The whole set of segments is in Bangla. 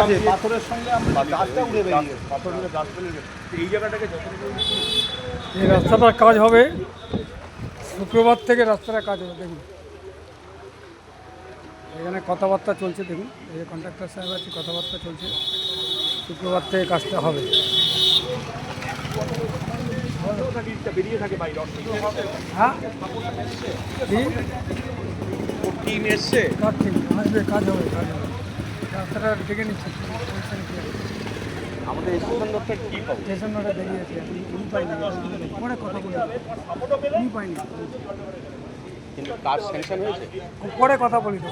আছে, পাথরের সঙ্গে আমরা গাছটা উড়ে বেরিয়ে পাথরের গাছ ফেলে এই জায়গাটাকে এই রাস্তাটার কাজ হবে শুক্রবার থেকে রাস্তাটার কাজ হবে। দেখুন এখানে কথাবার্তা চলছে, দেখুন এই যে কন্ট্রাক্টর সাহেব আছে, কথাবার্তা চলছে, শুক্রবার থেকে কাজটা হবে। বেরিয়ে থাকে বাইরে হ্যাঁ টিম এসছে, কাজ ঠিক আসবে, কাজ হবে, কাজ হবে। রাস্তাটা দেখে নিচ্ছি আমাদের স্টেশন দপ্তর কি পাবো, স্টেশন রোডে বেরিয়েছে, উনি পাইনি, পরে কথা বলে উনি পাইনি, কিন্তু কাজ স্যাংশন হয়েছে, পরে কথা বলি তো,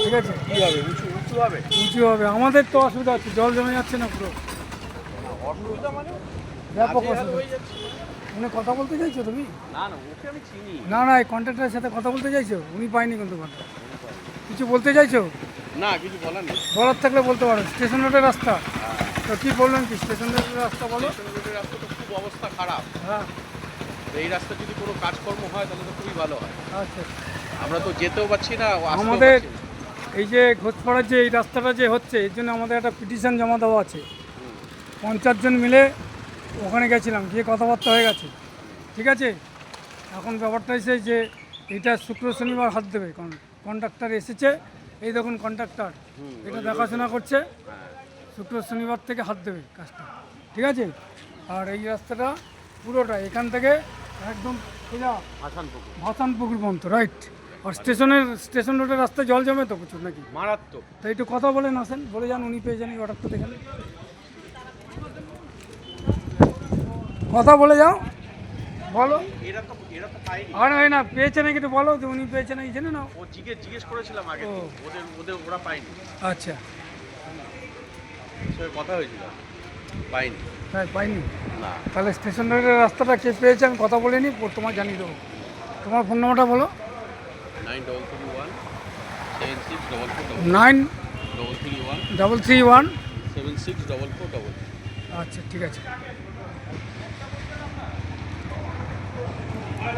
ঠিক আছে? কী হবে, উঁচু উঁচু হবে, উঁচু হবে। আমাদের তো অসুবিধা হচ্ছে, জল জমে যাচ্ছে না পুরো, অসুবিধা মানে ব্যাপক অসুবিধা। উনি কথা বলতে চাইছো তুমি? না না, ওকে আমি চিনি না না, এই কন্ট্রাক্টরের সাথে কথা বলতে চাইছো? উনি পাইনি কিন্তু কথা। কিছু বলতে চাইছো? না, কিছু বলার নেই। বলার থাকলে বলতে পারো। স্টেশন রোডের রাস্তা তো কি বললেন, কি স্টেশন রোডের রাস্তা বলো। স্টেশন রোডের রাস্তা তো খুব অবস্থা খারাপ, হ্যাঁ এই রাস্তা যদি কোনো কাজকর্ম হয় তাহলে তো খুবই ভালো হয়। আচ্ছা, আমরা তো যেতেও পারছি না, আমাদের এই যে ঘোষপাড়ার যে এই রাস্তাটা যে হচ্ছে, এর জন্য আমাদের একটা পিটিশন জমা দেওয়া আছে। 50 জন মিলে ওখানে গেছিলাম, গিয়ে কথাবার্তা হয়ে গেছে, ঠিক আছে? এখন ব্যাপারটা এসে যে এটা শুক্র শনিবার হাত দেবে, কারণ কন্ট্রাক্টর এসেছে, এই দেখুন কন্ট্রাক্টর এটা দেখাশোনা করছে, শুক্র শনিবার থেকে হাত দেবে কাজটা, ঠিক আছে? আর এই রাস্তাটা পুরোটা এখান থেকে একদম সোজা ভাসান পুকুর পর্যন্ত, রাইট? আর স্টেশন রোডের রাস্তায় জল জমে তো প্রচুর নাকি? মারাত্মক। তো একটু কথা বলেন, আসেন, বলে যান, উনি পেয়ে যান এই অর্ডারটা, দেখেন কথা বলে যাও, বলো। এরা তো পায়নি। আর হয় না, পেয়েছে নাকি একটু বলো, যে উনি পেয়েছে নাকি জেনে নাও। ও জিজ্ঞেস করেছিলাম আগে, ওরা পায়নি, আচ্ছা, সে কথা হয়েছিল, পাইনি। হ্যাঁ পাইনি। না, তাহলে স্টেশন রোডের রাস্তাটা কে পেয়েছে আমি কথা বলে নিই, তোমার জানিয়ে দেবো। তোমার ফোন নম্বরটা বলো। 9331 7644 93331 7644। আচ্ছা ঠিক আছে,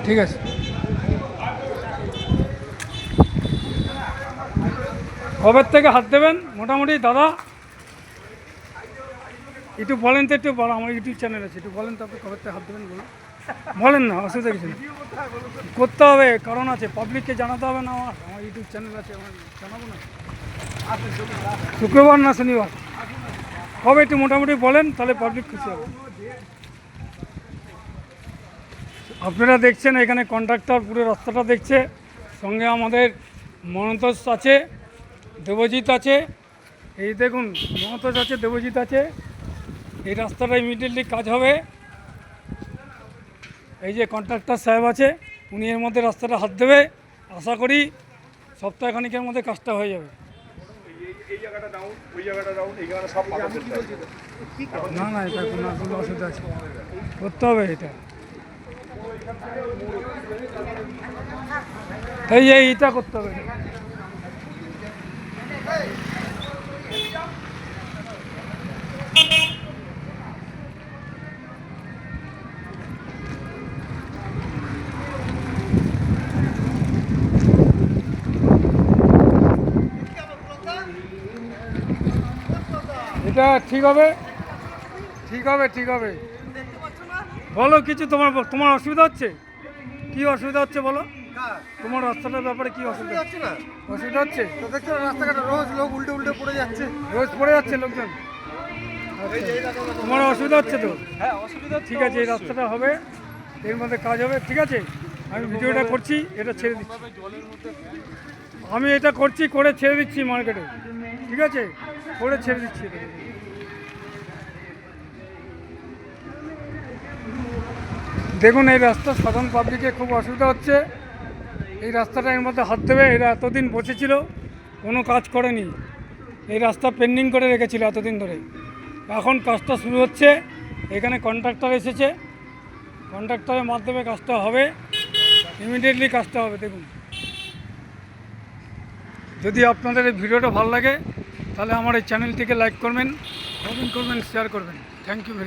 ঠিক আছে। কবে থেকে হাত দেবেন মোটামুটি দাদা? একটু বলেন তো, একটু বলো, আমার ইউটিউব চ্যানেল আছে, একটু বলেন তো আপনি কবে থেকে হাত দেবেন, বলুন। বলেন না, অসুবিধা কিছু না, করতে হবে, কারণ আছে, পাবলিককে জানাতে হবে না। আমার ইউটিউব চ্যানেল আছে, আমার জানাবো না। শুক্রবার না শনিবার কবে, একটু মোটামুটি বলেন, তাহলে পাবলিক খুশি হবে। আপনারা দেখছেন এখানে কন্ট্রাক্টর পুরো রাস্তাটা দেখছে, সঙ্গে আমাদের মনতোষ আছে, দেবজিৎ আছে, এই দেখুন মনতোষ আছে, দেবজিৎ আছে। এই রাস্তাটা ইমিডিয়েটলি কাজ হবে। এই যে কন্ট্রাক্টর সাহেব আছে, উনি এর মধ্যে রাস্তাটা হাত দেবে, আশা করি সপ্তাহখানিকের মধ্যে কাজটা হয়ে যাবে। না না, এটা কোনো অসুবিধা আছে, করতে হবে এটা। এই যে এইটা করতে হবে, এটা ঠিক হবে, ঠিক হবে, ঠিক হবে। বলো কিছু, তোমার অসুবিধা হচ্ছে, কি অসুবিধা হচ্ছে বলো? তোমার রাস্তাটার ব্যাপারে কি অসুবিধা হচ্ছে? না অসুবিধা হচ্ছে, দেখছো রাস্তাঘাটে রোজ লোক উল্টে উল্টে পড়ে যাচ্ছে, রোজ পড়ে যাচ্ছে লোকজন। তোমার অসুবিধা হচ্ছে তো? হ্যাঁ অসুবিধা। ঠিক আছে, এই রাস্তাটা হবে, এর মধ্যে কাজ হবে, ঠিক আছে? আমি ভিডিওটা করছি, এটা ছেড়ে দিচ্ছি, আমি এটা করছি, করে ছেড়ে দিচ্ছি মার্কেটে, ঠিক আছে? করে ছেড়ে দিচ্ছি এটা। দেখুন এই রাস্তা সাধারণ পাবলিকের খুব অসুবিধা হচ্ছে, এই রাস্তাটা এর মধ্যে হাত দেবে। এরা এতদিন বসেছিল, কোনো কাজ করেনি, এই রাস্তা পেন্ডিং করে রেখেছিল এতদিন ধরে, এখন কাজটা শুরু হচ্ছে। এখানে কন্ট্রাক্টর এসেছে, কন্ট্রাক্টরের মাধ্যমে কাজটা হবে, ইমিডিয়েটলি কাজটা হবে। দেখুন, যদি আপনাদের এই ভিডিওটা ভালো লাগে তাহলে আমার এই চ্যানেলটিকে লাইক করবেন, কমেন্ট করবেন, শেয়ার করবেন। Thank you very much.